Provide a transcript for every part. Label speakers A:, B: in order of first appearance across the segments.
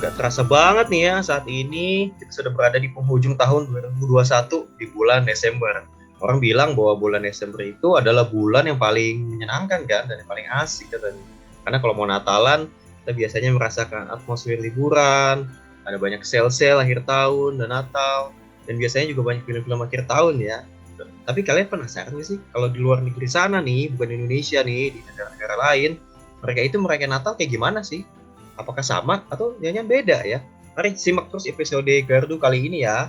A: Gak terasa banget nih ya, saat ini kita sudah berada di penghujung tahun 2021 di bulan Desember. Orang bilang bahwa bulan Desember itu adalah bulan yang paling menyenangkan kan, dan yang paling asik katanya. Karena kalau mau Natalan, kita biasanya merasakan atmosfer liburan, ada banyak sale-sale akhir tahun dan Natal, dan biasanya juga banyak film-film akhir tahun ya. Tapi kalian penasaran gak sih, kalau di luar negeri sana nih, bukan Indonesia nih, di negara-negara lain, mereka itu merayakan Natal kayak gimana sih? Apakah sama atau jangan beda ya? Mari simak terus episode Gardu kali ini ya.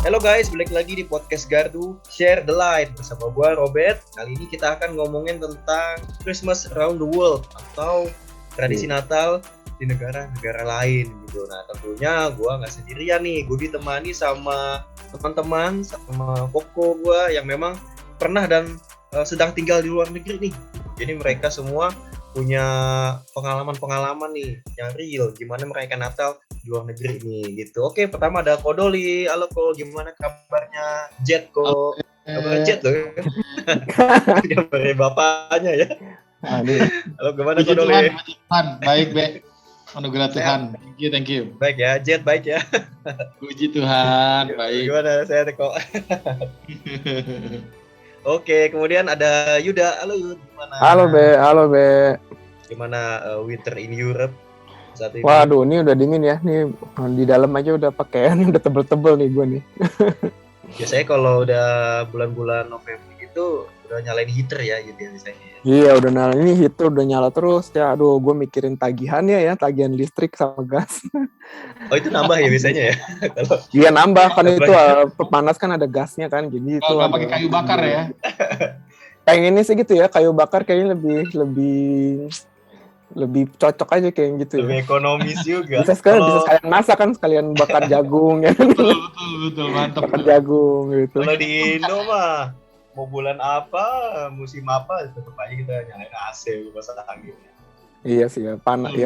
A: Halo guys, balik lagi di podcast Gardu Share the Light bersama gue Robert. Kali ini kita akan ngomongin tentang Christmas around the world atau tradisi Natal di negara-negara lain gitu. Nah tentunya gue nggak sendirian nih, gue ditemani sama teman-teman, sama koko gue yang memang pernah dan sedang tinggal di luar negeri nih. Jadi mereka semua punya pengalaman-pengalaman nih yang real gimana merayakan Natal di luar negeri nih gitu. Oke, pertama ada Kodoli. Halo Ko, gimana kabarnya? Jet Ko. Kabarnya Jet loh. Kabarnya bapaknya ya. Halo, gimana Kodoli?
B: Tuhan, baik, Be. Anugerah Tuhan. Thank you.
A: Baik ya, Jet baik ya.
B: Puji Tuhan, baik.
A: Gimana saya Ko? Oke, kemudian ada Yuda. Halo Yud, gimana?
C: Halo Be.
A: Gimana winter in Europe saat ini?
C: Waduh, ini udah dingin ya. Nih di dalam aja udah pakaian udah tebel-tebel nih gue nih.
A: Biasanya kalau udah bulan-bulan November gitu udah nyalain heater ya gitu ya biasanya.
C: Iya, udah nyala. Ini heater udah nyala terus ya. Aduh, gue mikirin tagihannya ya, tagihan listrik sama gas.
A: Oh, itu nambah ya biasanya ya? Kalau
C: iya nambah kan itu panas kan ada gasnya kan. Jadi itu
B: nggak pakai kayu bakar ya.
C: Kayak ini sih gitu ya, kayu bakar kayaknya lebih cocok aja kayak gitu.
A: Lebih ekonomis juga.
C: Bisa sekalian masak kan, sekalian bakar jagung ya.
B: Betul, mantap.
C: Bakar jagung gitu.
A: Kalau di Indo mah mau bulan apa, musim apa, tetap aja kita nyalain AC pasang angin.
C: Iya sih ya, panas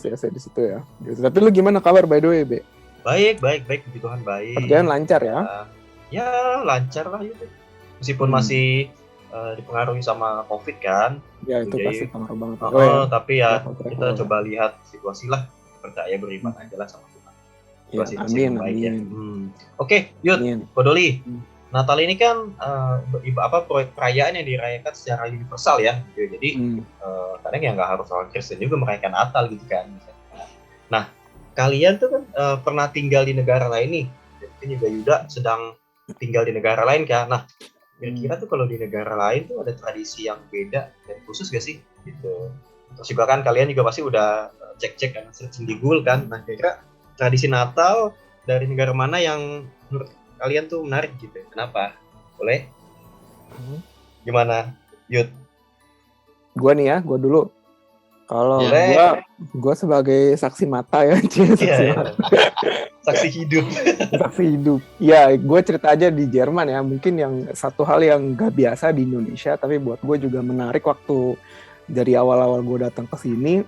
C: ya saya di situ ya. Gitu. Tapi lu gimana kabar by the way, Be?
A: Baik, puji Tuhan baik.
C: Kerjaan lancar ya?
A: Ya lancar lah gitu. Meskipun masih dipengaruhi sama COVID kan.
C: Ya itu pasti pengaruh banget.
A: Tapi ya kita coba lihat situasi lah, percaya beriman aja lah sama Tuhan.
C: Ya, amin.
A: Ya. Oke, Yud, Kodoli. Natal ini kan perayaan yang dirayakan secara universal ya. Jadi kadang ya nggak harus orang Kristen juga merayakan Natal gitu kan. Nah, kalian tuh kan pernah tinggal di negara lain nih. Mungkin juga Yuda sedang tinggal di negara lain kan. Nah, kira-kira tuh kalau di negara lain tuh ada tradisi yang beda dan khusus gak sih? Gitu. Terus juga kan kalian juga pasti udah cek-cek kan, searching di Google kan. Nah, kira-kira tradisi Natal dari negara mana yang menurut kalian tuh menarik gitu? Kenapa? Boleh? Gimana, Yud?
C: Gue nih ya, gue dulu. Kalau gue sebagai saksi mata ya,
A: saksi hidup.
C: Saksi hidup. Ya, gue cerita aja di Jerman ya. Mungkin yang satu hal yang gak biasa di Indonesia, tapi buat gue juga menarik waktu dari awal-awal gue datang ke sini.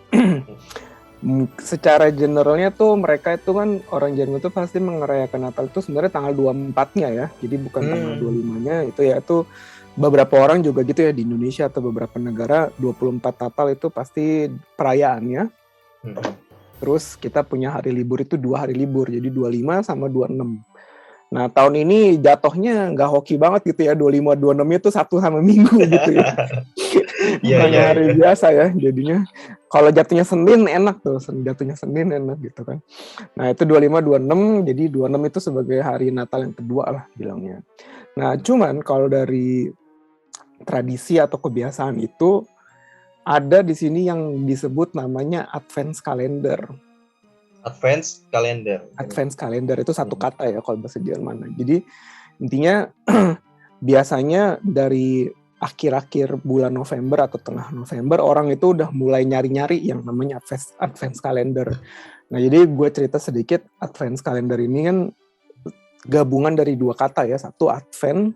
C: Secara generalnya tuh mereka itu kan orang Jerman itu pasti merayakan Natal itu sebenarnya tanggal 24-nya ya. Jadi bukan tanggal 25-nya itu ya itu beberapa orang juga gitu ya di Indonesia atau beberapa negara 24 Natal itu pasti perayaannya. Terus kita punya hari libur itu 2 hari libur. Jadi 25 sama 26. Nah, tahun ini jatuhnya nggak hoki banget gitu ya. 25 26 itu Sabtu sama Minggu gitu ya. Bukan hari biasa ya jadinya. Kalau jatuhnya Senin enak tuh, jatuhnya Senin enak gitu kan. Nah, itu 25 26, jadi 26 itu sebagai hari Natal yang kedua lah bilangnya. Nah, cuman kalau dari tradisi atau kebiasaan itu ada di sini yang disebut namanya Advent Calendar. Advent Calendar itu satu kata ya kalau bahasa Jerman. Jadi intinya biasanya dari akhir-akhir bulan November atau tengah November orang itu udah mulai nyari-nyari yang namanya Advent Calendar. Nah, jadi gue cerita sedikit. Advent Calendar ini kan gabungan dari 2 kata ya. Satu Advent,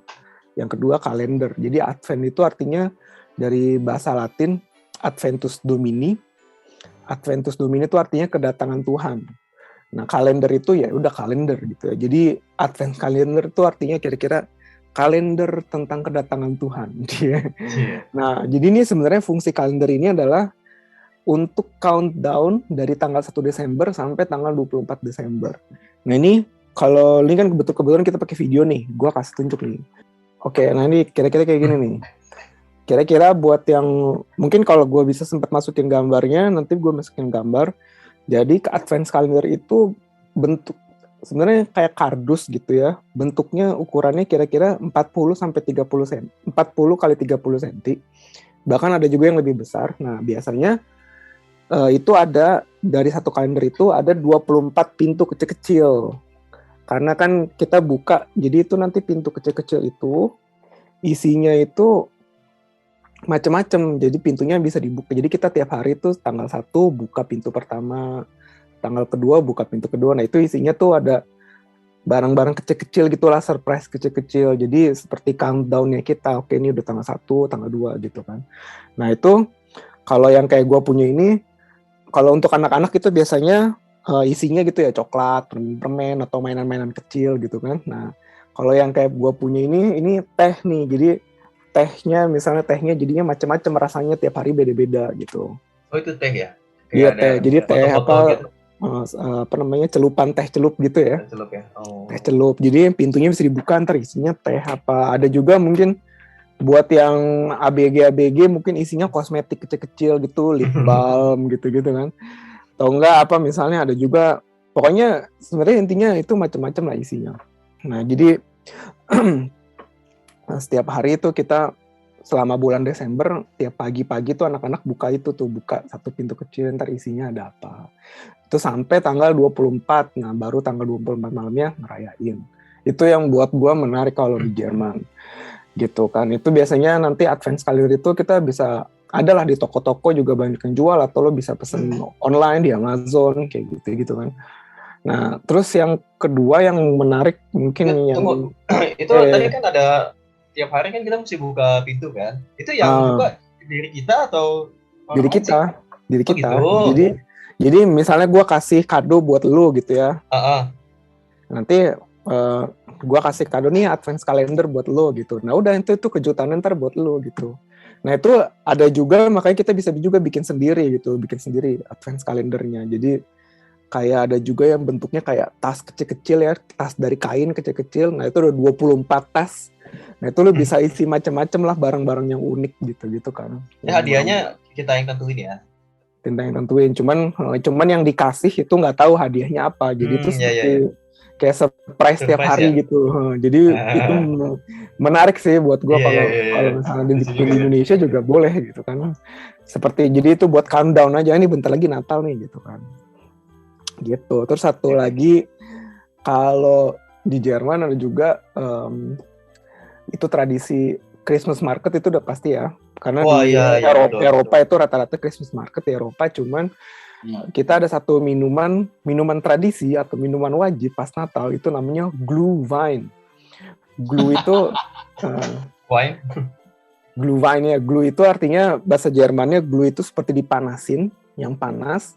C: yang kedua kalender. Jadi Advent itu artinya dari bahasa Latin Adventus Domini. Adventus Domini itu artinya kedatangan Tuhan. Nah, kalender itu ya udah kalender gitu ya. Jadi Advent Calendar itu artinya kira-kira kalender tentang kedatangan Tuhan.
A: Iya.
C: Nah, jadi ini sebenarnya fungsi kalender ini adalah untuk countdown dari tanggal 1 Desember sampai tanggal 24 Desember. Nah ini, kalau ini kan kebetulan kita pakai video nih, gue kasih tunjuk nih. Oke, nah ini kira-kira kayak gini nih. Kira-kira buat yang, mungkin kalau gue bisa sempat masukin gambarnya, nanti gue masukin gambar. Jadi ke Advent Calendar itu bentuk, sebenarnya kayak kardus gitu ya. Bentuknya ukurannya kira-kira 40 sampai 30 cm. 40 kali 30 cm. Bahkan ada juga yang lebih besar. Nah, biasanya itu ada, dari satu kalender itu ada 24 pintu kecil-kecil. Karena kan kita buka, jadi itu nanti pintu kecil-kecil itu, isinya itu macam-macam. Jadi pintunya bisa dibuka. Jadi kita tiap hari itu tanggal 1 buka pintu pertama, tanggal kedua buka pintu kedua. Nah itu isinya tuh ada barang-barang kecil-kecil gitulah, surprise kecil-kecil. Jadi seperti countdown-nya kita, oke ini udah tanggal 1, tanggal 2 gitu kan. Nah itu kalau yang kayak gue punya ini, kalau untuk anak-anak itu biasanya isinya gitu ya, coklat, permen atau mainan-mainan kecil gitu kan. Nah kalau yang kayak gue punya ini teh nih. Jadi tehnya jadinya macam-macam, rasanya tiap hari beda-beda gitu.
A: Oh itu teh ya?
C: Iya teh, jadi teh
A: gitu.
C: apa namanya, celupan teh celup gitu ya.
A: Teh celup ya. Oh.
C: Teh celup, jadi pintunya bisa dibuka, ntar isinya teh apa. Ada juga mungkin buat yang ABG mungkin isinya kosmetik kecil-kecil gitu, lip balm gitu-gitu kan. Atau enggak apa misalnya ada juga, pokoknya sebenarnya intinya itu macam-macam lah isinya. Nah jadi setiap hari itu kita selama bulan Desember, tiap pagi-pagi tuh anak-anak buka satu pintu kecil, ntar isinya ada apa. Itu sampai tanggal 24, nah baru tanggal 24 malamnya ngerayain. Itu yang buat gua menarik kalau di Jerman. Gitu kan. Itu biasanya nanti Advent Calendar itu kita bisa, adalah di toko-toko juga banyak yang jual, atau lo bisa pesen online di Amazon, kayak gitu kan. Nah, terus yang kedua yang menarik mungkin
A: itu tadi kan ada tiap hari kan kita mesti buka pintu kan. Itu yang buka diri kita atau
C: diri kita. Gitu. Jadi misalnya gue kasih kado buat lu gitu ya. Nanti gue kasih kado nih Advent Calendar buat lu gitu. Nah udah itu kejutan ntar buat lu gitu. Nah itu ada juga, makanya kita bisa juga bikin sendiri Advent Calendarnya. Jadi kayak ada juga yang bentuknya kayak tas kecil-kecil ya, tas dari kain kecil-kecil. Nah itu udah 24 tas. Nah itu lu bisa isi macam-macam lah, barang-barang yang unik gitu kan.
A: Ya hadiahnya kita yang tentuin ya.
C: Kita yang tentuin. Cuman yang dikasih itu nggak tahu hadiahnya apa. Jadi itu seperti kayak surprise tiap hari ya? Gitu. Jadi itu menarik sih buat gue kalau misalnya di Indonesia juga boleh gitu kan. Seperti jadi itu buat countdown aja, ini bentar lagi Natal nih gitu kan. Gitu. Terus satu lagi, kalau di Jerman ada juga itu tradisi Christmas market, itu udah pasti ya. Karena Eropa itu rata-rata Christmas market di Eropa, cuman kita ada satu minuman tradisi atau minuman wajib pas Natal, itu namanya Glühwein. Glüh itu
A: wine.
C: Glühwein ya. Glüh itu artinya bahasa Jermannya, glüh itu seperti dipanasin, yang panas.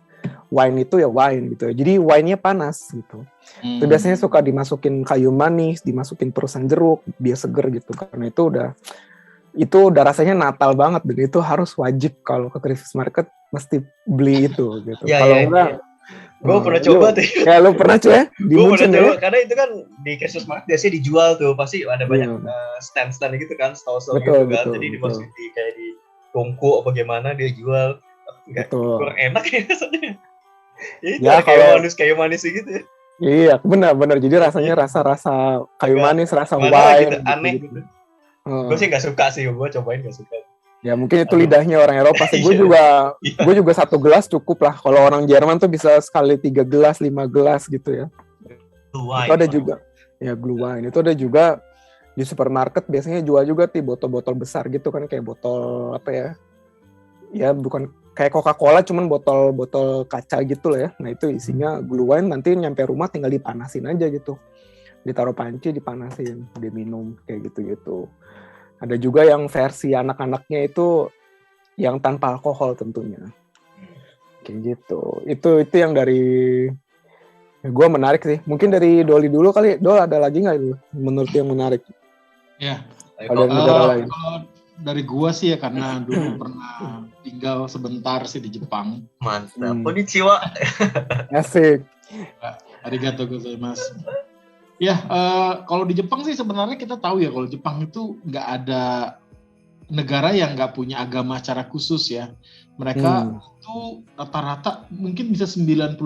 C: Wine itu ya wine gitu. Jadi wine-nya panas gitu. Itu biasanya suka dimasukin kayu manis, dimasukin perusan jeruk biar seger gitu. Karena itu udah rasanya Natal banget, dan itu harus wajib kalau ke Christmas market mesti beli itu gitu. Kalau enggak,
A: gue pernah coba tuh.
C: Ya lu pernah coba? Di Munchen ya?
A: Karena itu kan di Christmas market biasanya dijual tuh, pasti ada banyak stand-stand gitu kan, stall-stall gitu kan. Jadi dimasukin kayak di tungku apa gimana dia jual. Kurang enak ya rasanya. Ya kayak manis gitu ya.
C: Iya, benar. Jadi rasanya rasa kayu manis, rasa wine
A: gitu, aneh gitu. Gue sih nggak suka sih, gue cobain nggak suka.
C: Ya mungkin itu lidahnya orang Eropa sih. Gue juga 1 gelas cukup lah. Kalau orang Jerman tuh bisa sekali 3 gelas, 5 gelas gitu ya. Itu ada juga. Ya Glühwein. Itu ada juga di supermarket, biasanya jual juga botol-botol besar gitu kan, kayak botol apa ya? Ya bukan kayak Coca-Cola, cuman botol kaca gitu lah ya. Nah itu isinya Glühwein, nanti nyampe rumah tinggal dipanasin aja gitu. Ditaruh panci, dipanasin, diminum kayak gitu-gitu. Ada juga yang versi anak-anaknya itu yang tanpa alkohol tentunya. Kayak gitu. Itu yang dari gue menarik sih. Mungkin dari Doli dulu kali. Dol, ada lagi nggak itu menurut yang menarik?
B: Ya.
C: Kalau dari negara lain.
B: Kalau dari gua sih ya karena dulu pernah tinggal sebentar sih di Jepang.
A: Mantap. Konnichiwa.
C: Asik.
B: Arigatou gozaimasu. Ya, kalau di Jepang sih sebenarnya kita tahu ya kalau Jepang itu nggak ada negara yang nggak punya agama secara khusus ya. Mereka itu rata-rata mungkin bisa 95%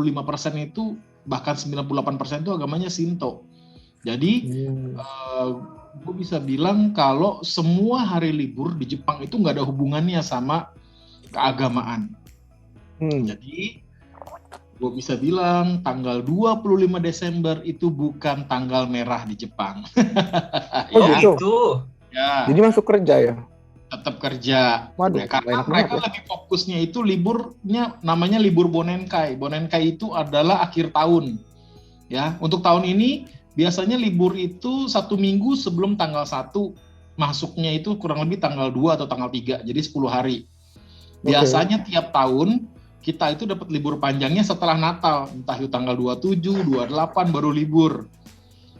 B: itu bahkan 98% itu agamanya Shinto. Jadi gue bisa bilang kalau semua hari libur di Jepang itu nggak ada hubungannya sama keagamaan. Jadi gue bisa bilang tanggal 25 Desember itu bukan tanggal merah di Jepang.
C: Gitu.
B: Ya.
C: Jadi masuk kerja ya?
B: Tetap kerja.
C: Waduh,
B: ya, karena mereka lebih fokusnya itu liburnya namanya libur Bonenkai. Bonenkai itu adalah akhir tahun. Ya, untuk tahun ini biasanya libur itu 1 minggu sebelum tanggal 1, masuknya itu kurang lebih tanggal 2 atau tanggal 3, jadi 10 hari. Biasanya tiap tahun kita itu dapat libur panjangnya setelah Natal, entah itu tanggal 27, 28 baru libur.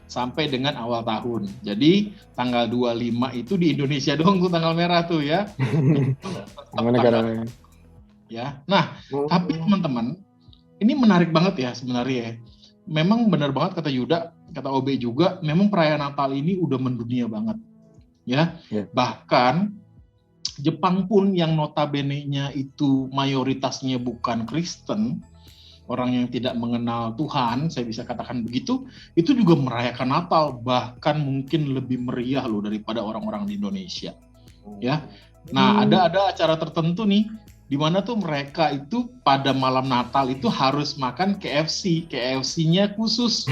B: Sampai dengan awal tahun. Jadi tanggal 25 itu di Indonesia doang tuh tanggal merah tuh ya.
C: Negara lain.
B: Ya. Nah, tapi teman-teman, ini menarik banget ya sebenarnya ya. Memang benar banget kata Yuda, kata OB juga, memang perayaan Natal ini udah mendunia banget. Ya. Bahkan Jepang pun yang notabene-nya itu mayoritasnya bukan Kristen, orang yang tidak mengenal Tuhan, saya bisa katakan begitu, itu juga merayakan Natal, bahkan mungkin lebih meriah loh daripada orang-orang di Indonesia. Ya. Nah, ada acara tertentu nih di mana tuh mereka itu pada malam Natal itu harus makan KFC. KFC-nya khusus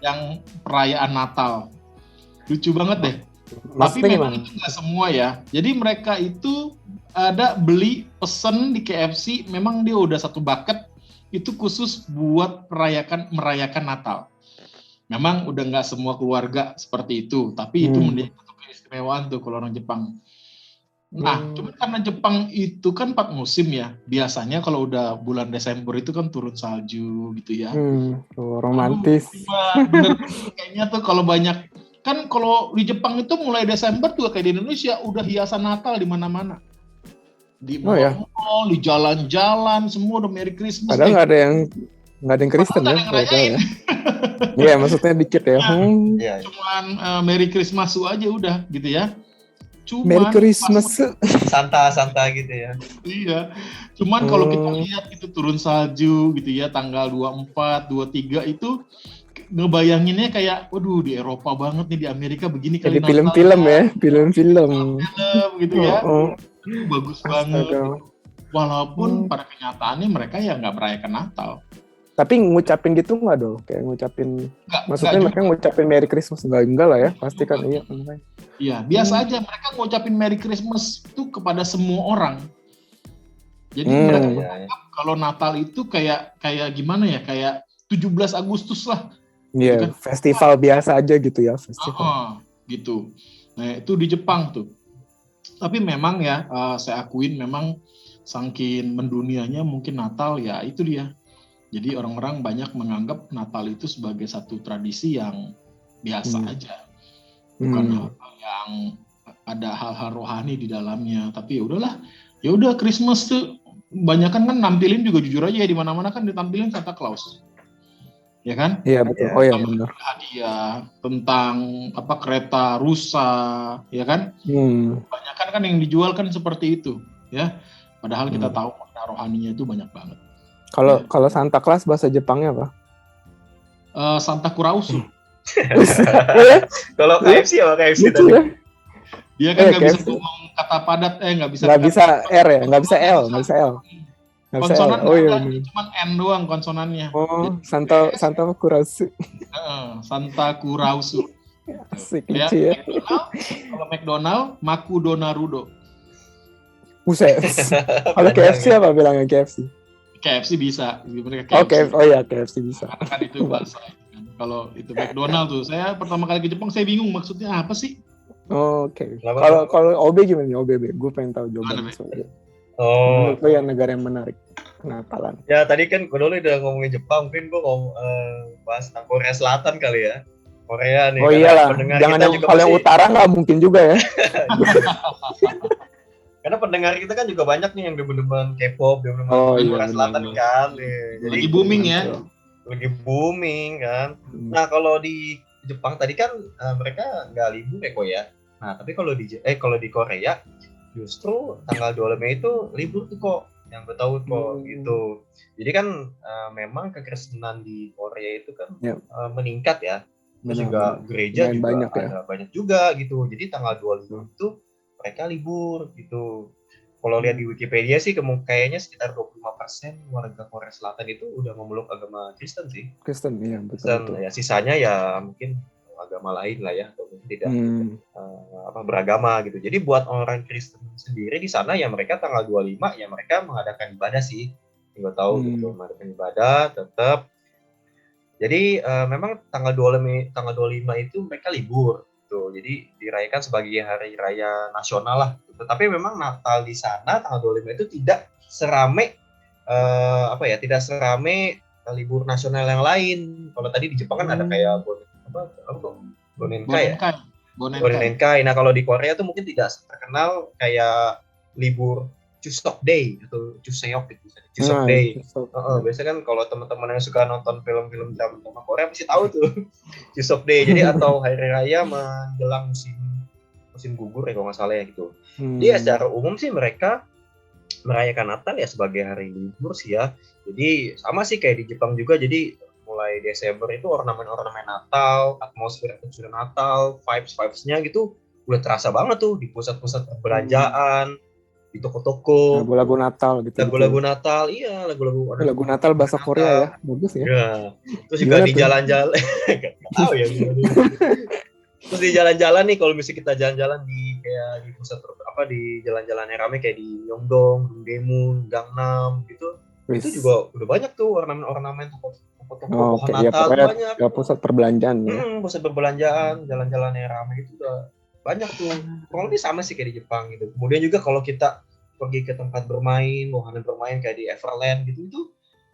B: yang perayaan Natal. Lucu banget deh. Tapi memang itu nggak semua ya. Jadi mereka itu ada beli pesen di KFC, memang dia udah 1 bucket itu khusus buat merayakan Natal. Memang udah nggak semua keluarga seperti itu, tapi itu menjadi satu keistimewaan tuh kalau orang Jepang. Nah, cuma karena Jepang itu kan 4 musim ya. Biasanya kalau udah bulan Desember itu kan turun salju gitu ya.
C: Romantis.
B: Bener, kayaknya tuh kalau banyak, kan kalau di Jepang itu mulai Desember juga kayak di Indonesia udah hiasan Natal di mana-mana. Di mall, di jalan-jalan, semua udah Merry Christmas.
C: Padahal nggak ada yang Kristen ya. Iya, maksudnya dikit ya.
B: Cuman Merry Christmas aja udah gitu ya. Cuman
C: Merry Christmas.
A: Santa gitu ya.
B: Iya. Cuman kalau kita lihat itu turun salju gitu ya, tanggal 24, 23 itu ngebayanginnya kayak, waduh di Eropa banget nih, di Amerika begini kali.
C: Jadi film-film ya, film
B: gitu ya. Bagus banget. Walaupun pada kenyataannya mereka ya nggak merayakan Natal.
C: Tapi ngucapin gitu nggak dong? Kayak ngucapin, maksudnya mereka ngucapin Merry Christmas enggak lah ya? Pasti kan iya.
B: Iya, biasa aja mereka ngucapin Merry Christmas itu kepada semua orang. Jadi mereka menganggap kalau Natal itu kayak gimana ya? Kayak 17 Agustus lah.
C: Iya, festival biasa aja gitu ya, festival.
B: Gitu. Nah, itu di Jepang tuh. Tapi memang ya, saya akuin memang saking mendunianya mungkin Natal ya itu dia. Jadi orang-orang banyak menganggap Natal itu sebagai satu tradisi yang biasa aja. Bukan hal yang ada hal-hal rohani di dalamnya. Tapi ya udah Christmas tuh banyakan kan nampilin juga jujur aja ya, di mana-mana kan ditampilin Santa Claus. Ya kan?
C: Iya betul. Oh ya benar.
B: Hadiah tentang kereta rusa, ya kan? Banyakan kan yang dijual kan seperti itu, ya. Padahal kita tahu makna rohaninya itu banyak banget.
C: Kalau Santa Claus bahasa Jepangnya apa?
B: Santa Kurausu.
A: Kalau KFC apa KFC tadi?
C: Ya?
B: Dia kan nggak bisa ngomong kata padat, nggak bisa
C: R ya, nggak bisa L.
B: Konsonan cuma N doang konsonannya.
C: Oh, Santa Kurausu.
B: Santa Kurausu.
C: Asik lucu ya.
B: Kalau McDonald, Makudo Naruto.
C: Buset. Kalau KFC apa bilangnya KFC?
B: KFC bisa.
C: KFC bisa.
B: Karena kan itu bahasa. Kalau itu McDonald tuh, saya pertama kali ke Jepang saya bingung maksudnya apa sih?
C: Oke. Kalau OB gimana nih OBB? Gue pengen tahu jawabannya. Itu yang negara yang menarik Natalan.
A: Ya tadi kan gue dulu udah ngomongin Jepang, mungkin gue bahas tentang Korea Selatan kali ya. Korea nih.
C: Oh
A: Karena
C: iyalah,
A: pendengar
C: jangan
A: kita
C: yang
A: juga
C: kalau yang
A: pasti,
C: utara nggak mungkin juga ya.
A: karena pendengar kita kan juga banyak nih yang demen-demen K-pop, demen-demen
C: Oh iya
A: Korea Selatan
C: benar-benar.
A: kan. Nih. Jadi
B: Lagi booming ya.
A: lagi booming kan. Nah kalau di Jepang tadi kan mereka nggak libur ya kok ya. Nah tapi kalau di Korea justru tanggal 2 Mei itu libur tuh kok, yang gue tahu kok gitu. Jadi kan memang kekristenan di Korea itu kan
C: Ya.
A: meningkat ya. Terus juga
C: Benar-benar.
A: gereja
C: Lumayan
A: juga
C: banyak ya.
A: ada banyak juga gitu. Jadi tanggal 25 itu mereka libur gitu. Kalau lihat di Wikipedia sih kayaknya sekitar 25% warga Korea Selatan itu udah memeluk agama Kristen sih.
C: Kristen, iya
A: Kristen
C: betul.
A: ya, sisanya ya mungkin agama lain lah ya, atau mungkin tidak beragama gitu. Jadi buat orang Kristen sendiri di sana ya mereka tanggal 25 ya mereka mengadakan ibadah sih. Gue tahu gitu, mengadakan ibadah tetap. Jadi memang tanggal 25 itu mereka libur gitu. Jadi dirayakan sebagai hari raya nasional lah. Gitu. Tapi memang Natal di sana tanggal 25 itu tidak serame tidak serame libur nasional yang lain. Kalau tadi di Jepang kan ada kayak Bonenkai. Nah kalau di Korea tuh mungkin tidak terkenal kayak libur Chuseok Day atau Chuseok gitu. Chuseok Day. Biasanya kan kalau teman-teman yang suka nonton film-film drama Korea pasti tahu tuh Chuseok Day. Jadi atau hari raya menjelang musim gugur ya kalau nggak salah ya gitu. Jadi ya secara umum sih mereka merayakan Natal ya sebagai hari libur sih ya. Jadi sama sih kayak di Jepang juga. Jadi mulai Desember itu ornamen-ornamen Natal, atmosfer Natal, vibes-nya gitu udah terasa banget tuh di pusat-pusat perbelanjaan, di toko-toko.
C: Lagu-lagu Natal gitu.
A: Lagu-lagu Natal, iya
C: lagu Natal bahasa Korea ya, bagus ya.
A: Ya. Terus juga di jalan-jalan, nggak tahu ya. Terus di jalan-jalan nih, kalau misalnya kita jalan-jalan di kayak di pusat di jalan-jalan yang ramai kayak di Myeongdong, Dongdaemun, Gangnam gitu, itu juga udah banyak tuh ornamen-ornamen toko-toko pohon Natal
C: ya,
A: banyak.
C: Ya, pusat perbelanjaan ya.
A: Pusat perbelanjaan, jalan-jalan yang ramai itu udah banyak tuh. Kurang lebih sama sih kayak di Jepang gitu. Kemudian juga kalau kita pergi ke tempat bermain, wahana bermain kayak di Everland gitu, itu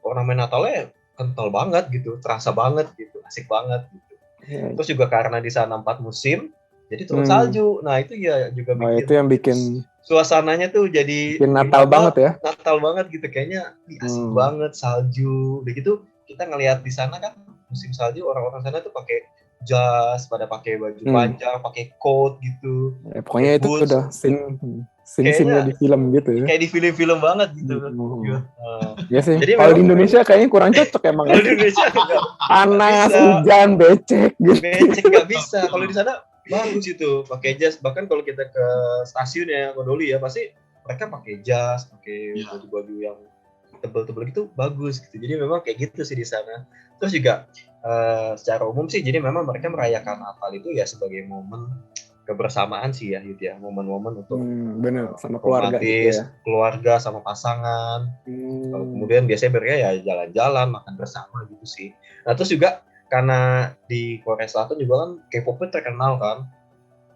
A: ornamen Natalnya kental banget gitu, terasa banget gitu, asik banget gitu. Terus juga karena di sana 4 musim, jadi turun salju. Nah itu ya juga
C: itu yang bikin
A: suasananya tuh jadi
C: Natal banget ya.
A: Natal banget gitu, kayaknya asik banget salju. Begitu kita ngelihat di sana kan musim salju, orang-orang sana tuh pakai jas, pada pakai baju panjang, pakai coat gitu.
C: Ya, pokoknya itu boots. Udah scene-nya di film gitu ya.
A: Kayak di film-film banget gitu.
C: Ya sih. Jadi kalau di Indonesia kayaknya kurang cocok emang.
A: Kalau di Indonesia
C: panas, hujan, becek gitu.
A: Becek nggak bisa. Kalau di sana bagus itu, pakai jas. Bahkan kalau kita ke stasiun ya, ke Doli ya, pasti mereka pakai jas, pakai baju-baju yang tebel-tebel gitu, bagus gitu. Jadi memang kayak gitu sih di sana. Terus juga secara umum sih, jadi memang mereka merayakan Natal itu ya sebagai momen kebersamaan sih ya gitu ya, momen-momen untuk
C: bener, sama keluarga
A: gitu ya. Keluarga sama pasangan. Kemudian biasanya mereka ya jalan-jalan, makan bersama gitu sih. Nah terus juga karena di Korea Selatan juga kan K-pop terkenal kan,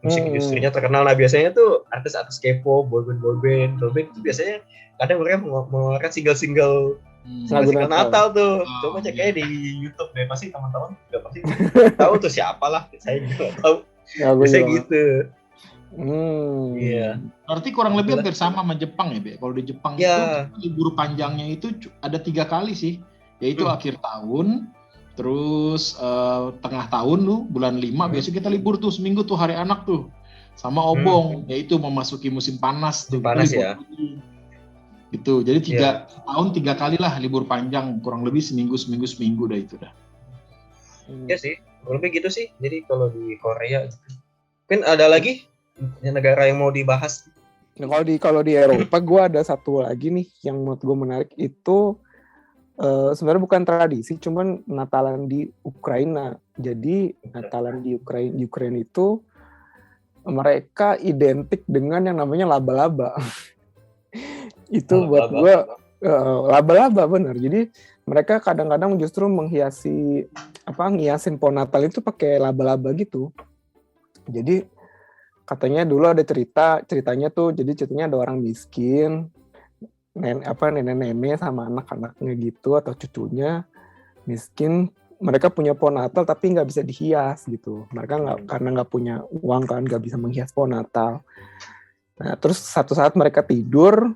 A: musik industrinya terkenal. Nah biasanya tuh artis-artis K-pop, boyband itu biasanya kadang mereka mengeluarkan single Natal tuh. Coba cek aja di YouTube deh, pasti teman-teman juga pasti tahu tuh siapa lah. Saya juga nggak tahu. Biasanya gitu.
B: Iya. Berarti kurang lebih hampir sama Jepang ya, Be. Kalau di Jepang itu libur panjangnya itu ada 3 kali sih, yaitu akhir tahun, terus tengah tahun tuh bulan 5 biasanya kita libur tuh seminggu tuh hari anak tuh, sama Obong, yaitu memasuki musim panas tuh.
A: Panas ya.
B: Gitu. Jadi 3 tahun 3 kali lah libur panjang, kurang lebih seminggu dah itu dah.
A: Iya sih, kurang lebih gitu sih. Jadi kalau di Korea, mungkin ada lagi negara yang mau dibahas.
C: Nah, kalau di Eropa, gue ada satu lagi nih yang menurut gue menarik itu sebenarnya bukan tradisi, cuman Natalan di Ukraina. Jadi Natalan di Ukraina itu mereka identik dengan yang namanya laba-laba. Itu buat gue laba-laba benar. Jadi mereka kadang-kadang justru ngiasin pohon Natal itu pakai laba-laba gitu. Jadi katanya dulu ada ceritanya ada orang miskin, nenek-nenek sama anak-anaknya gitu atau cucunya miskin, mereka punya pohon Natal tapi nggak bisa dihias gitu. Mereka karena nggak punya uang kan, nggak bisa menghias pohon Natal. Nah, terus satu saat mereka tidur,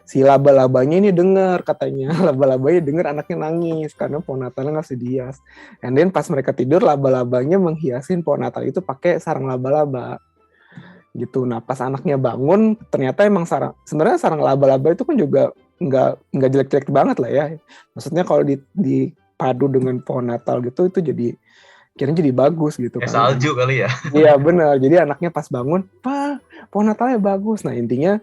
C: si laba-labanya ini dengar katanya, laba-labanya dengar anaknya nangis karena pohon Natalnya nggak bisa dihias. And then pas mereka tidur, laba-labanya menghiasin pohon Natal itu pakai sarang laba-laba gitu. Nah, pas anaknya bangun, ternyata emang sebenarnya sarang laba-laba itu kan juga nggak jelek-jelek banget lah ya. Maksudnya kalau dipadu dengan pohon Natal gitu, itu kira-kira jadi bagus gitu kan.
A: Salju kali ya.
C: Iya benar. Jadi anaknya pas bangun, "Pa, pohon Natalnya bagus." Nah, intinya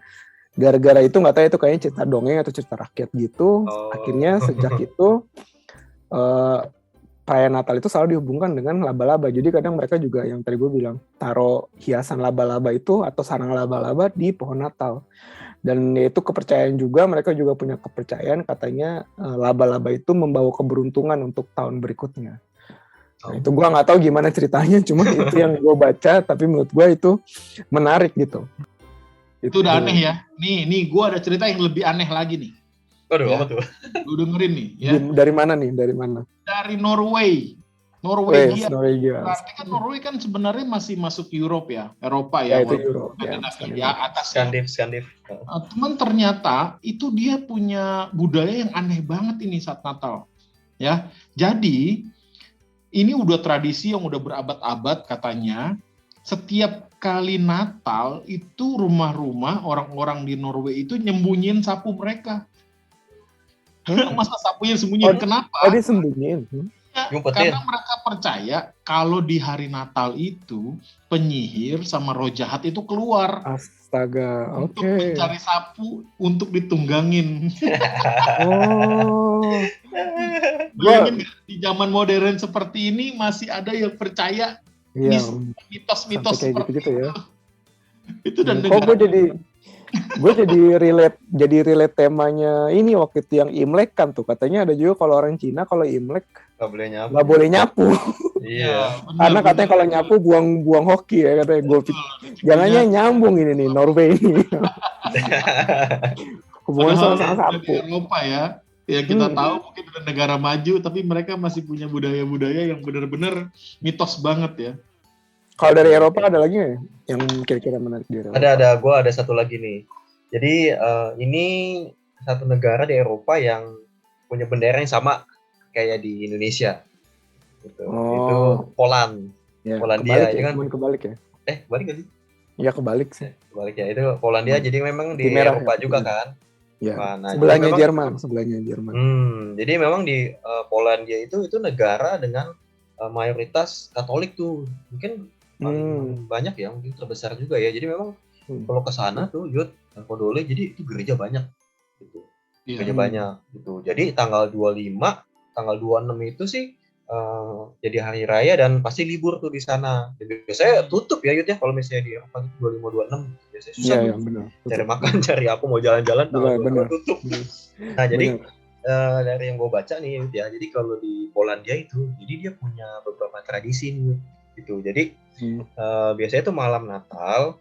C: gara-gara itu, nggak tahu itu kayaknya cerita dongeng atau cerita rakyat gitu. Akhirnya sejak itu perayaan Natal itu selalu dihubungkan dengan laba-laba. Jadi kadang mereka juga yang tadi gue bilang taruh hiasan laba-laba itu atau sarang laba-laba di pohon Natal. Dan itu kepercayaan juga, mereka juga punya kepercayaan katanya laba-laba itu membawa keberuntungan untuk tahun berikutnya. Nah, itu gue nggak tahu gimana ceritanya, cuma itu yang gue baca, tapi menurut gue itu menarik gitu.
B: Itu udah aneh ya. Nih gue ada cerita yang lebih aneh lagi nih.
A: Aduh,
B: ya.
A: apa tuh?
B: Lu dengerin nih ya.
C: Dari mana nih? Dari mana?
B: Dari Norwegia. Norwegia.
C: Berarti
B: kan Norway kan sebenarnya masih masuk Eropa ya.
C: Itu Eropa.
B: Ya, atas
A: Skandif.
B: Cuman ternyata itu dia punya budaya yang aneh banget ini saat Natal. Ya. Jadi ini udah tradisi yang udah berabad-abad katanya. Setiap kali Natal itu rumah-rumah orang-orang di Norway itu nyembunyiin sapu mereka. Masa sapunya sembunyiin? Kenapa?
C: Dia sembunyiin.
B: Ya, karena mereka percaya kalau di hari Natal itu penyihir sama roh jahat itu keluar.
C: Astaga, oke.
B: Untuk mencari sapu untuk ditunggangin. Bayangin di zaman modern seperti ini masih ada yang percaya mitos-mitos
C: kayak gitu ya.
B: Itu dan
C: kok gue jadi relate temanya ini waktu itu yang Imlek kan tuh, katanya ada juga kalau orang Cina kalau Imlek nggak boleh nyapu.
A: Iya.
C: Karena katanya kalau nyapu buang hoki ya katanya. Gue jangannya nyambung ini nih Norway ini. Hubungan sama sapu.
B: Eropa ya. Ya kita tahu mungkin udah negara maju tapi mereka masih punya budaya-budaya yang benar-benar mitos banget ya.
C: Kalau dari Eropa ada lagi nggak yang kira-kira menarik di Eropa?
A: Ada. Gue ada satu lagi nih. Jadi ini satu negara di Eropa yang punya bendera yang sama kayak di Indonesia. Gitu. Itu Poland.
C: Ya,
A: Polandia
C: itu
A: kan.
C: Kebalik ya?
A: Kebalik nggak sih?
C: Iya kebalik sih.
A: Kebalik ya. Itu Polandia jadi memang di Eropa juga kan.
C: Ya.
A: Nah,
C: sebelahnya Jerman.
A: Jadi memang di Polandia itu negara dengan mayoritas Katolik tuh. Mungkin banyak ya, mungkin terbesar juga ya. Jadi memang kalau ke sana tuh Podole, jadi itu gereja banyak gitu. Gereja banyak gitu. Jadi tanggal 25, tanggal 26 itu sih jadi hari raya dan pasti libur tuh di sana. Jadi biasanya tutup ya Yud ya kalau misalnya di Eropa 25 26 biasanya susah cari makan, cari apa mau jalan-jalan tanggal tutup. Nah, jadi dari yang gue baca nih Yud ya. Jadi kalau di Polandia itu, jadi dia punya beberapa tradisi nih gitu. Jadi biasanya tuh malam Natal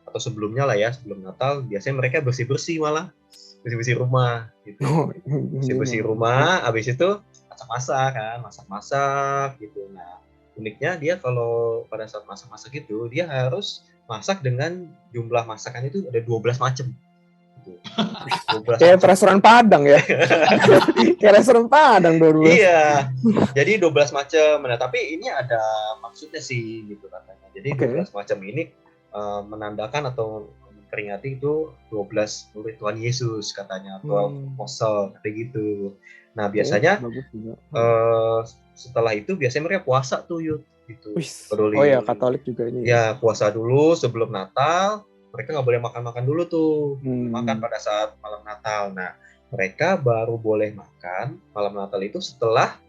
A: atau sebelumnya lah ya, sebelum Natal biasanya mereka bersih-bersih rumah gitu. Bersih-bersih rumah, habis itu masak-masak gitu. Nah, uniknya dia kalau pada saat masak-masak itu dia harus masak dengan jumlah masakan itu ada 12 macam. Gitu.
C: Kayak restoran Padang ya. Kayak restoran Padang 12.
A: Iya. Jadi 12 macam. Nah, tapi ini ada maksudnya sih gitu katanya. Jadi 12 macam ini menandakan atau memperingati itu 12 murid Tuhan Yesus katanya, atau apostel kayak gitu. Nah, biasanya setelah itu biasanya mereka puasa tuh gitu.
C: Oh ya, Katolik juga ini.
A: Ya, puasa dulu sebelum Natal. Mereka nggak boleh makan dulu tuh. Makan pada saat malam Natal. Nah, mereka baru boleh makan malam Natal itu setelah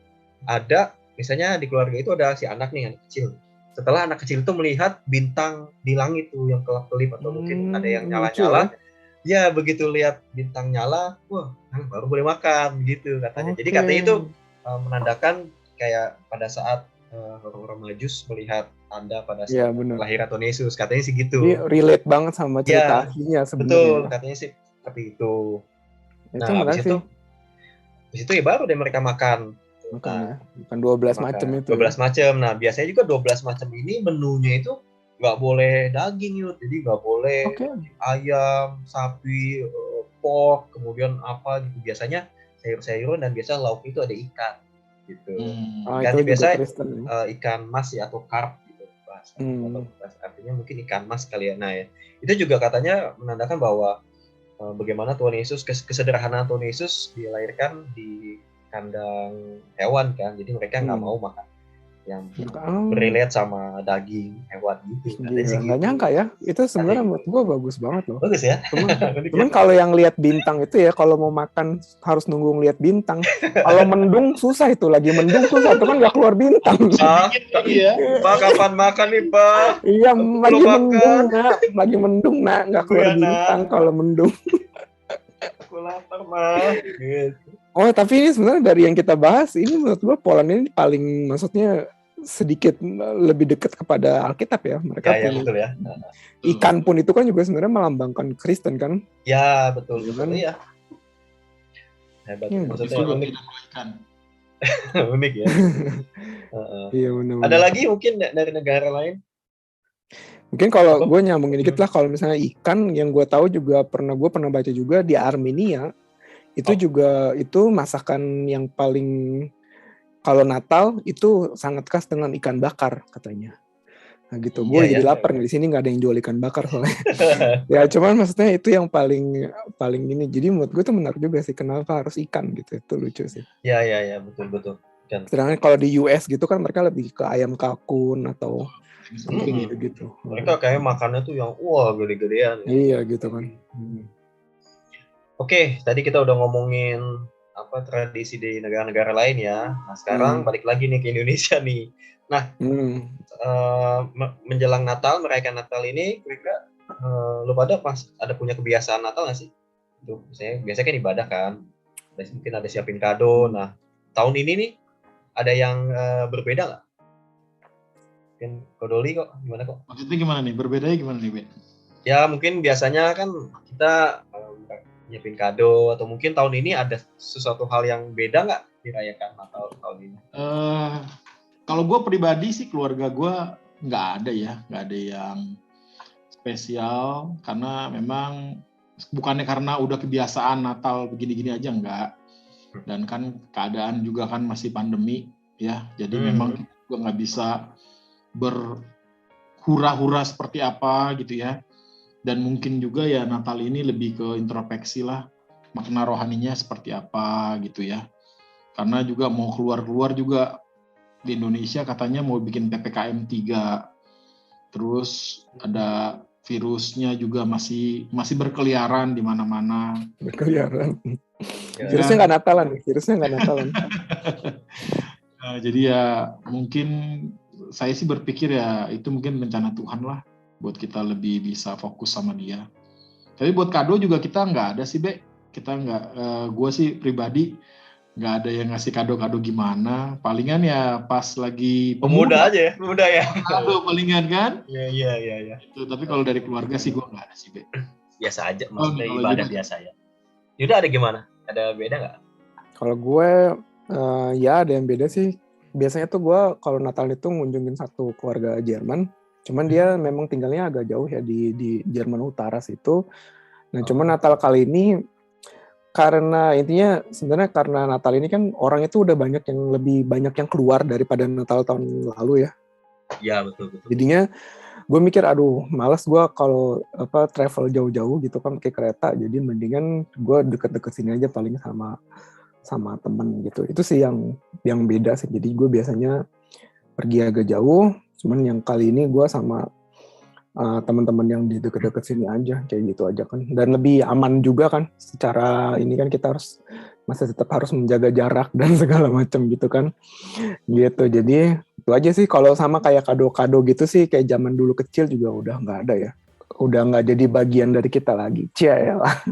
A: ada, misalnya di keluarga itu ada si anak nih, anak kecil. Setelah anak kecil itu melihat bintang di langit tuh yang kelap-kelip atau mungkin ada yang nyala-nyala. Ya, begitu lihat bintang nyala, wah, baru boleh makan gitu katanya. Jadi katanya itu menandakan kayak pada saat orang-orang Majus melihat tanda pada saat kelahiran Tuhan Yesus, katanya sih gitu.
C: Ini relate banget sama cerita aslinya sebenarnya.
A: Betul, katanya sih seperti itu. Nah, habis itu ya baru deh mereka makan
C: Makan
A: Nah,
C: ya. Bukan 12
A: makan
C: macam itu.
A: 12 macam. Nah, biasanya juga 12 macam ini menunya itu nggak boleh daging yuk. Jadi nggak boleh
C: Oke.
A: ayam, sapi, pork, kemudian apa gitu. Biasanya sayur-sayuran dan biasa lauk itu ada ikan gitu.
C: Itu
A: Ganti
C: juga
A: biasa
C: Kristen ya.
A: ikan mas ya atau carp gitu. Bahasa.
C: Hmm.
A: Artinya mungkin ikan mas kali ya. Nah ya. Itu juga katanya menandakan bahwa bagaimana Tuhan Yesus, kesederhanaan Tuhan Yesus dilahirkan di kandang hewan kan. Jadi mereka nggak mau makan yang berrelate sama daging hewan gitu. Katanya sih
C: Nggak
A: gitu.
C: nyangka ya. Itu sebenarnya menurut gue bagus banget loh.
A: Bagus ya.
C: Cuman kalau yang lihat bintang itu ya, kalau mau makan harus nunggu lihat bintang. Kalau mendung susah itu, lagi mendung susah, itu kan nggak keluar bintang.
A: Pak kapan makan nih Pak?
C: Iya, lagi mendung nak, nggak keluar bintang kalau mendung.
A: Aku lapar mah. Gitu.
C: Oh tapi ini sebenarnya dari yang kita bahas ini menurut gue Poland ini paling maksudnya sedikit lebih dekat kepada Alkitab ya. Mereka
A: ya,
C: punya
A: betul ya.
C: Ikan pun itu kan juga sebenarnya melambangkan Kristen kan?
A: Ya betul betul
C: kan?
A: Iya. Hebat.
C: Ya,
A: maksudnya unik. Unik ya.
C: Iya benar.
A: Ada lagi mungkin dari negara lain?
C: Mungkin kalau gue nyambungin dikit lah, kalau misalnya ikan yang gue tahu juga gue pernah baca juga di Armenia itu juga itu masakan yang paling kalau Natal itu sangat khas dengan ikan bakar katanya. Nah gitu, gue jadi lapar nih, di sini nggak ada yang jual ikan bakar soalnya. Ya cuman maksudnya itu yang paling ini. Jadi menurut gue tuh menarik juga sih kenapa harus ikan gitu, itu lucu sih.
A: Ya betul.
C: Sedangkan kalau di US gitu kan mereka lebih ke ayam kalkun atau gitu.
A: Mereka kayak makannya tuh yang gede-gedean.
C: Iya gitu kan.
A: Oke, tadi kita udah ngomongin apa tradisi di negara-negara lain ya. Nah sekarang balik lagi nih ke Indonesia nih. Nah menjelang Natal, merayakan Natal ini, kira-kira lu pada pas ada punya kebiasaan Natal nggak sih? Tuh, biasanya kan ibadah kan. Mungkin ada siapin kado. Nah tahun ini nih ada yang berbeda nggak? Mungkin Kodoli kok gimana kok?
B: Maksudnya gimana nih? Berbedanya gimana nih, Ben?
A: Ya mungkin biasanya kan kita nyiapin kado, atau mungkin tahun ini ada sesuatu hal yang beda nggak dirayakan Natal tahun ini?
B: Kalau gue pribadi sih, keluarga gue nggak ada yang spesial, karena memang bukannya karena udah kebiasaan Natal begini-gini aja, enggak. Dan kan keadaan juga kan masih pandemi ya, jadi memang gue nggak bisa berhura-hura seperti apa gitu ya. Dan mungkin juga ya Natal ini lebih ke introspeksi lah, makna rohaninya seperti apa gitu ya. Karena juga mau keluar-keluar juga di Indonesia katanya mau bikin PPKM 3. Terus ada virusnya juga masih berkeliaran di mana-mana.
C: Berkeliaran. Virusnya nggak Natalan.
B: Nah, jadi ya mungkin saya sih berpikir ya itu mungkin bencana Tuhan lah, buat kita lebih bisa fokus sama dia. Tapi buat kado juga kita nggak ada sih, Be. Kita nggak, gue sih pribadi nggak ada yang ngasih kado-kado gimana. Palingan ya pas lagi
A: pemuda aja ya, pemuda ya.
B: Kado palingan kan?
A: Iya.
B: Tapi kalau dari keluarga sih gue nggak ada sih, Be.
A: Biasa aja, maksudnya ibadah biasa ya. Yuda ada gimana? Ada beda nggak?
C: Kalau gue ya ada yang beda sih. Biasanya tuh gue kalau Natal itu ngunjungin satu keluarga Jerman. Cuman dia memang tinggalnya agak jauh ya di Jerman Utara situ. Nah cuman Natal kali ini karena intinya sebenarnya karena Natal ini kan orang itu udah lebih banyak yang keluar daripada Natal tahun lalu ya.
A: Iya betul.
C: Jadinya gue mikir aduh malas gue kalau travel jauh-jauh gitu kan pakai kereta. Jadi mendingan gue deket-deket sini aja paling sama temen gitu. Itu sih yang beda sih. Jadi gue biasanya pergi agak jauh, cuman yang kali ini gue sama teman-teman yang di deket-deket sini aja, kayak gitu aja kan. Dan lebih aman juga kan, secara ini kan kita masih tetap harus menjaga jarak dan segala macam gitu kan. Gitu, jadi itu aja sih. Kalau sama kayak kado-kado gitu sih, kayak zaman dulu kecil juga udah nggak ada ya. Udah nggak jadi bagian dari kita lagi. Cialah.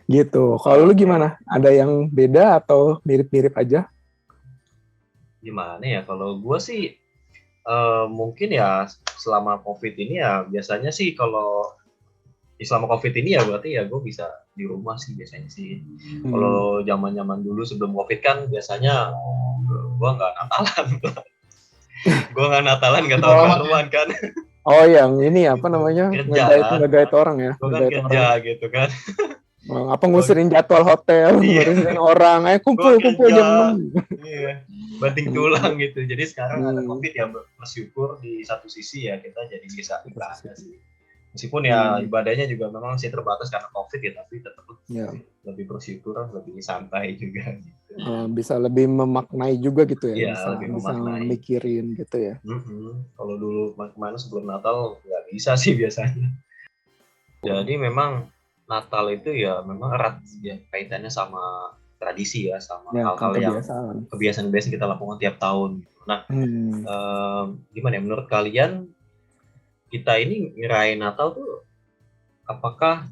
C: Gitu. Kalau lu gimana? Ada yang beda atau mirip-mirip aja?
A: Gimana ya? Kalau gue sih mungkin ya selama COVID ini ya biasanya sih kalau selama COVID ini ya berarti ya gue bisa di rumah sih biasanya sih. Kalau zaman dulu sebelum COVID kan biasanya gue nggak Natalan. Gue nggak Natalan, nggak tahun baruan kan.
C: Oh, yang ini apa namanya?
A: Kerja
C: Ngegait orang ya.
A: Gue kan kerja orang. Gitu kan.
C: Apa ngusirin jadwal hotel, ngusirin orang, ayo kumpul jam 6.
A: Iya, banting tulang gitu. Jadi sekarang ada COVID ya, bersyukur di satu sisi ya kita jadi bisa ibadah sih. Meskipun ya ibadahnya juga memang masih terbatas karena COVID ya, tapi tetap lebih bersyukur, lebih santai juga gitu.
C: Bisa lebih memaknai juga gitu ya, bisa mikirin gitu ya.
A: Kalau dulu kemana sebelum Natal nggak bisa sih biasanya. Jadi memang Natal itu ya memang erat ya kaitannya sama tradisi ya, sama hal-hal yang kebiasaan kita lakukan tiap tahun. Nah, gimana ya menurut kalian kita ini ngerayain Natal tuh apakah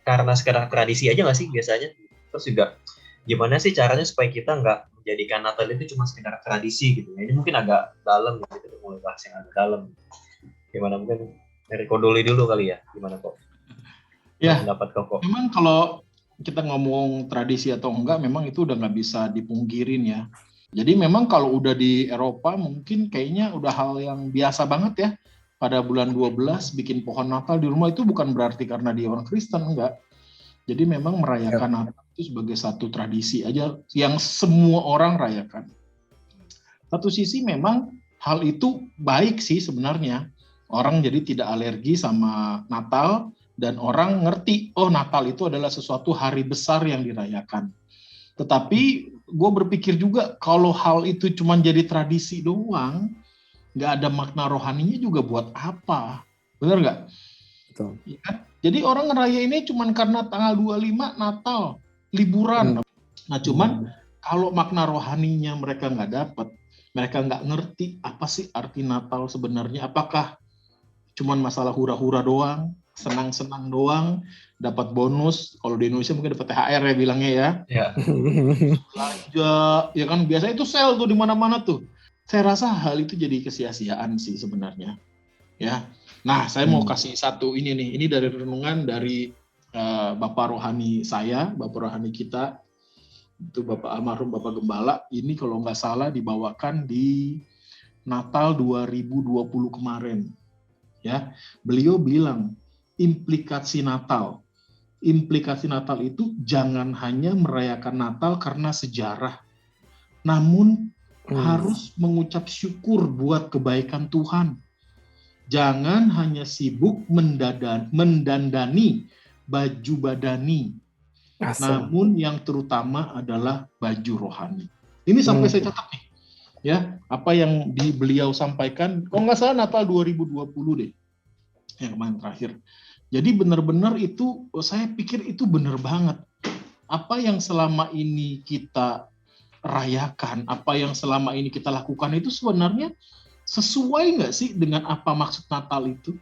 A: karena sekedar tradisi aja nggak sih biasanya? Terus juga gimana sih caranya supaya kita nggak menjadikan Natal itu cuma sekedar tradisi gitu? Ini mungkin agak dalam gitu, mulai bahas yang agak dalam. Gimana mungkin dari Kodoli dulu kali ya? Gimana kok?
B: Ya, memang kalau kita ngomong tradisi atau enggak, memang itu udah nggak bisa dipungkirin ya. Jadi memang kalau udah di Eropa mungkin kayaknya udah hal yang biasa banget ya. Pada bulan 12 bikin pohon Natal di rumah itu bukan berarti karena dia orang Kristen, enggak. Jadi memang merayakan Natal itu sebagai satu tradisi aja yang semua orang rayakan. Satu sisi memang hal itu baik sih sebenarnya. Orang jadi tidak alergi sama Natal, dan orang ngerti, oh Natal itu adalah sesuatu hari besar yang dirayakan. Tetapi gue berpikir juga kalau hal itu cuma jadi tradisi doang, nggak ada makna rohaninya juga buat apa? Bener nggak?
C: Betul.
B: Ya? Jadi orang ngerayainnya cuma karena tanggal 25 Natal, liburan. Nah cuman kalau makna rohaninya mereka nggak dapat, mereka nggak ngerti apa sih arti Natal sebenarnya, apakah cuma masalah hura-hura doang, senang-senang doang, dapat bonus. Kalau di Indonesia mungkin dapat THR ya bilangnya ya. Belanja, ya kan biasanya itu sale tuh di mana-mana tuh. Saya rasa hal itu jadi kesia-siaan sih sebenarnya. Ya. Nah, saya mau kasih satu ini nih. Ini dari renungan dari Bapak rohani saya, Bapak rohani kita. Itu Bapak almarhum Bapak Gembala. Ini kalau nggak salah dibawakan di Natal 2020 kemarin. Ya, beliau bilang implikasi Natal itu jangan hanya merayakan Natal karena sejarah, namun harus mengucap syukur buat kebaikan Tuhan. Jangan hanya sibuk mendandani baju badani, namun yang terutama adalah baju rohani. Ini sampai saya catat nih, ya apa yang beliau sampaikan. Kalau nggak salah Natal 2020 deh, yang kemarin terakhir. Jadi benar-benar itu, saya pikir itu benar banget. Apa yang selama ini kita rayakan, apa yang selama ini kita lakukan itu sebenarnya sesuai nggak sih dengan apa maksud Natal itu?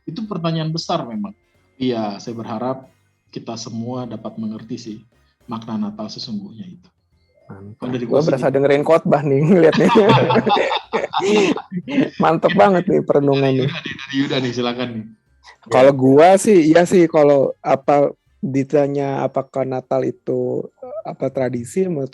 B: Itu pertanyaan besar memang. Iya, saya berharap kita semua dapat mengerti sih makna Natal sesungguhnya itu.
C: Gue berasa dengerin khotbah nih ngeliatnya. Mantep banget nih perenungannya.
B: Dari Yuda nih, silakan nih.
C: Kalau gua sih, iya sih kalau apa ditanya apakah Natal itu apa tradisi, menurut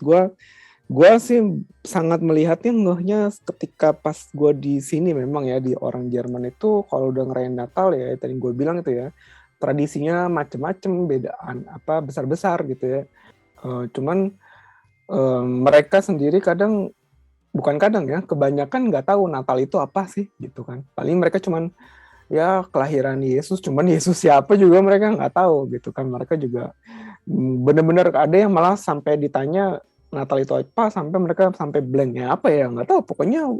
C: gua sih sangat melihatnya ngehnya ketika pas gua di sini memang ya di orang Jerman itu kalau udah ngerayain Natal ya tadi gua bilang itu ya tradisinya macem-macem bedaan apa besar-besar gitu ya. Cuman mereka sendiri kebanyakan nggak tahu Natal itu apa sih gitu kan. Paling mereka cuman ya kelahiran Yesus, cuman Yesus siapa juga mereka nggak tahu gitu kan. Mereka juga benar-benar ada yang malah sampai ditanya Natal itu apa, sampai mereka sampai blanknya apa ya nggak tahu. Pokoknya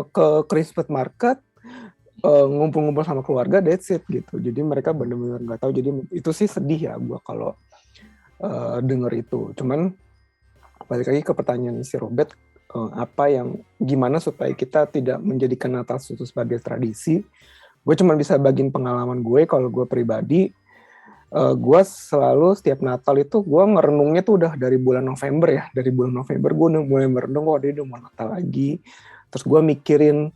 C: ke Christmas market ngumpul-ngumpul sama keluarga, that's it gitu. Jadi mereka benar-benar nggak tahu. Jadi itu sih sedih ya gua kalau denger itu. Cuman balik lagi ke pertanyaan si Robert, gimana supaya kita tidak menjadikan Natal itu sebagai tradisi. Gue cuma bisa bagiin pengalaman gue. Kalau gue pribadi, gue selalu setiap Natal itu gue ngerenungnya tuh udah dari bulan November ya. Dari bulan November gue udah mulai merenung, dia udah mau Natal lagi. Terus gue mikirin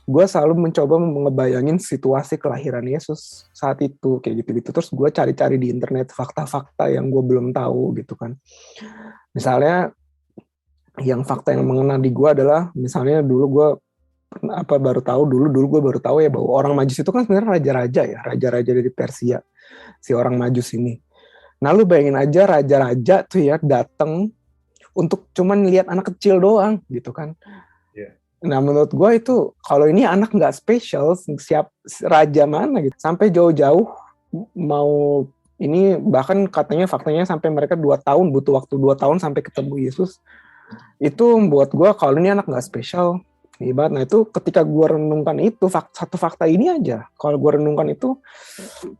C: gue selalu mencoba ngebayangin situasi kelahiran Yesus saat itu kayak gitu-gitu. Terus gue cari-cari di internet fakta-fakta yang gue belum tahu gitu kan. Misalnya yang fakta yang mengena di gue adalah misalnya dulu gue baru tahu ya bahwa orang Majus itu kan sebenarnya raja-raja dari Persia, si orang Majus ini. Nah lu bayangin aja raja-raja tuh ya datang untuk cuman lihat anak kecil doang gitu kan. Nah menurut gue itu kalau ini anak nggak spesial, siap raja mana gitu. Sampai jauh-jauh mau ini bahkan katanya faktanya sampai mereka 2 tahun butuh waktu 2 tahun sampai ketemu Yesus. Itu buat gue kalau ini anak nggak spesial. Ibarat, nah itu ketika gue renungkan itu satu fakta ini aja. Kalau gue renungkan itu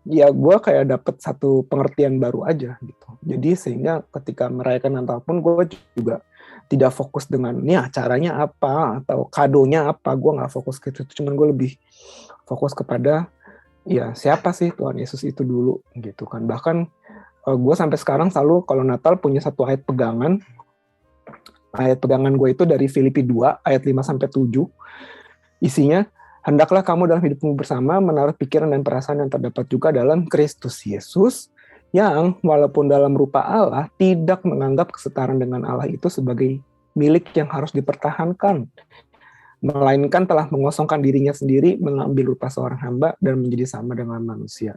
C: ya gue kayak dapet satu pengertian baru aja gitu. Jadi sehingga ketika merayakan Natal pun gue juga tidak fokus dengan ini acaranya apa atau kadonya apa, gue nggak fokus ke itu, cuman gue lebih fokus kepada ya siapa sih Tuhan Yesus itu dulu gitu kan. Bahkan gue sampai sekarang selalu kalau Natal punya satu ayat pegangan gue itu dari Filipi 2 ayat 5-7, isinya hendaklah kamu dalam hidupmu bersama menaruh pikiran dan perasaan yang terdapat juga dalam Kristus Yesus, yang walaupun dalam rupa Allah tidak menganggap kesetaraan dengan Allah itu sebagai milik yang harus dipertahankan, melainkan telah mengosongkan dirinya sendiri, mengambil rupa seorang hamba dan menjadi sama dengan manusia.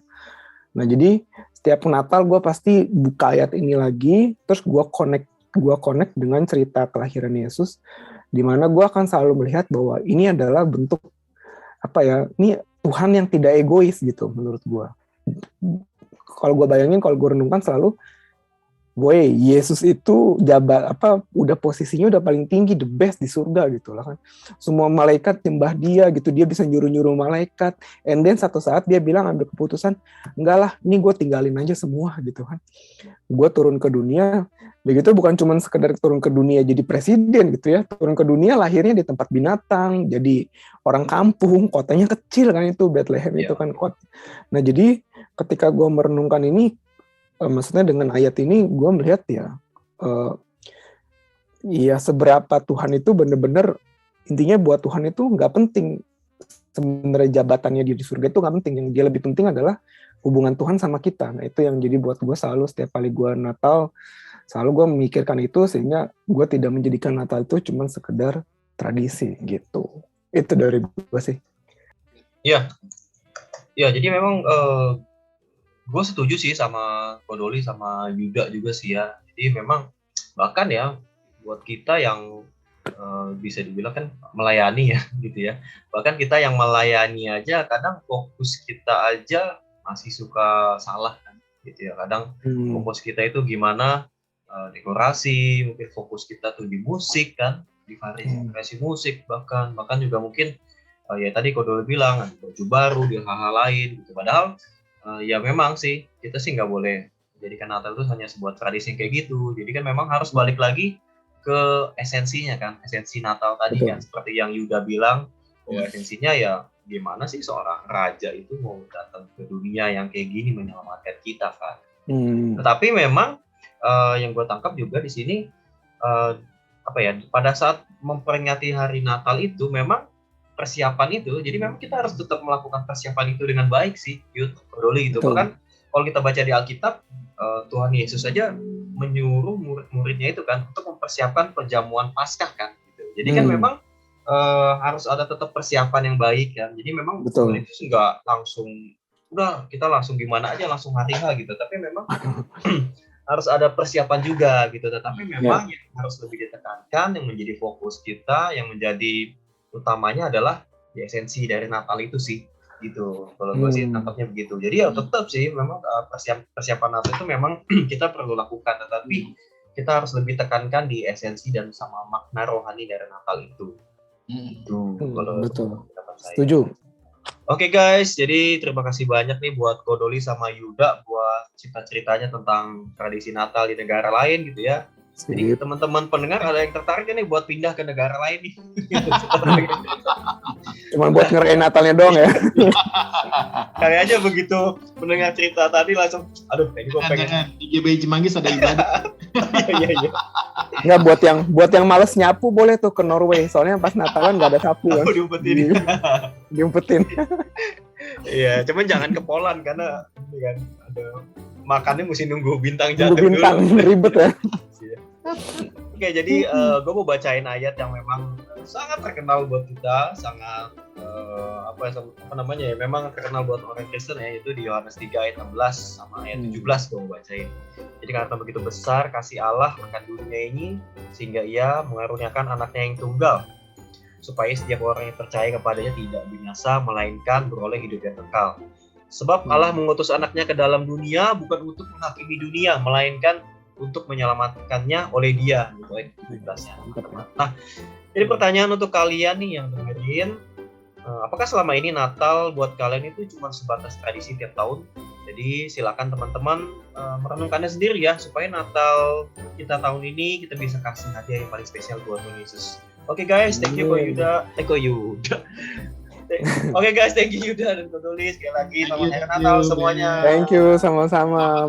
C: Nah jadi setiap Natal gue pasti buka ayat ini lagi, terus gue connect dengan cerita kelahiran Yesus, di mana gue akan selalu melihat bahwa ini adalah bentuk ini Tuhan yang tidak egois gitu menurut gue. Kalau gue bayangin, kalau gue renungkan selalu, Yesus itu udah posisinya udah paling tinggi, the best di surga gitu lah kan. Semua malaikat nyembah dia gitu, dia bisa nyuruh-nyuruh malaikat. And then satu saat dia bilang ambil keputusan, enggak lah, ini gue tinggalin aja semua gitu kan. Gue turun ke dunia, begitu bukan cuma sekedar turun ke dunia jadi presiden gitu ya, turun ke dunia lahirnya di tempat binatang, jadi orang kampung, kotanya kecil kan itu Bethlehem itu kan kota. Nah jadi ketika gue merenungkan ini, maksudnya dengan ayat ini gue melihat ya seberapa Tuhan itu benar-benar intinya buat Tuhan itu nggak penting sebenarnya jabatannya dia di surga itu nggak penting, yang dia lebih penting adalah hubungan Tuhan sama kita. Nah itu yang jadi buat gue selalu setiap kali gue Natal selalu gue memikirkan itu, sehingga gue tidak menjadikan Natal itu cuma sekedar tradisi gitu. Itu dari gue sih.
A: Ya jadi memang gue setuju sih sama Kodoli sama Yuda juga sih ya. Jadi memang bahkan ya buat kita yang bisa dibilang kan melayani ya gitu ya. Bahkan kita yang melayani aja kadang fokus kita aja masih suka salah kan gitu ya. Kadang fokus kita itu gimana dekorasi, mungkin fokus kita tuh di musik kan, di variasi musik bahkan juga mungkin ya tadi Kodoli bilang baju baru di hal-hal lain gitu. Padahal ya memang sih kita sih nggak boleh jadikan Natal itu hanya sebuah tradisi kayak gitu. Jadi kan memang harus balik lagi ke esensinya kan, esensi Natal tadi kan, seperti yang Yuda bilang bahwa esensinya ya gimana sih seorang raja itu mau datang ke dunia yang kayak gini menyelamatkan kita kan. Tetapi memang yang gue tangkap juga di sini pada saat memperingati hari Natal itu memang persiapan itu, jadi memang kita harus tetap melakukan persiapan itu dengan baik sih, Kodoli gitu. Bahkan kalau kita baca di Alkitab, Tuhan Yesus saja menyuruh murid-muridnya itu kan untuk mempersiapkan perjamuan Paskah kan gitu. Jadi kan memang harus ada tetap persiapan yang baik kan. Jadi memang Tuhan Yesus nggak langsung udah kita langsung gimana aja langsung hari H gitu, tapi memang harus ada persiapan juga gitu. Tetapi memang yang harus lebih ditekankan, yang menjadi fokus kita, yang menjadi utamanya adalah ya, esensi dari Natal itu sih gitu. Kalau gue sih tangkapnya begitu. Jadi ya tetap sih memang persiapan Natal itu memang kita perlu lakukan, tetapi kita harus lebih tekankan di esensi dan sama makna rohani dari Natal itu. Itu kalau
C: betul. Setuju.
A: Oke guys, jadi terima kasih banyak nih buat Kodoli sama Yuda buat cerita-ceritanya tentang tradisi Natal di negara lain gitu ya. Jadi teman-teman pendengar ada yang tertarik nih buat pindah ke negara lain nih.
C: Cuman buat ngerayain Natalnya doang ya.
A: Kayaknya begitu mendengar cerita tadi langsung, aduh ini gue pengen.
B: Di GBI Cimanggis ada ibadah.
A: Iya.
C: Enggak, buat yang males nyapu boleh tuh ke Norway. Soalnya pas Natalan nggak ada sapu kan.
A: Diumpetin.
C: Diumpetin.
A: Iya, cuman jangan ke Poland karena ini kan ada makannya mesti nunggu bintang
C: Tunggu
A: jatuh
C: bintang,
A: dulu.
C: ribet ya.
A: Oke, jadi gue mau bacain ayat yang memang sangat terkenal buat kita, sangat apa namanya ya, memang terkenal buat orang Kristen ya, yaitu di Yohanes 3 ayat 16 sama ayat 17 gue mau bacain. Jadi karena begitu besar kasih Allah akan dunia ini sehingga ia mengaruniakan anaknya yang tunggal supaya setiap orang yang percaya kepadanya tidak binasa melainkan beroleh hidup yang kekal. Sebab Allah mengutus anaknya ke dalam dunia bukan untuk menghakimi dunia melainkan untuk menyelamatkannya oleh Dia, gitu ya. Nah, jadi pertanyaan untuk kalian nih yang dengerin, apakah selama ini Natal buat kalian itu cuma sebatas tradisi tiap tahun? Jadi silakan teman-teman merenungkannya sendiri ya, supaya Natal kita tahun ini kita bisa kasih hadiah yang paling spesial buat Tuhan Yesus. Oke guys, thank you Yuda. Oke guys, thank you Yuda dan Kodolis. Sekali lagi selamat Hari Natal semuanya.
C: Thank you, sama-sama.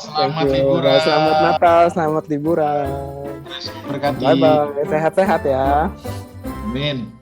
B: Selamat liburan.
C: Selamat Natal, selamat liburan.
B: Berkati.
C: Bye-bye, sehat-sehat ya.
B: Amin.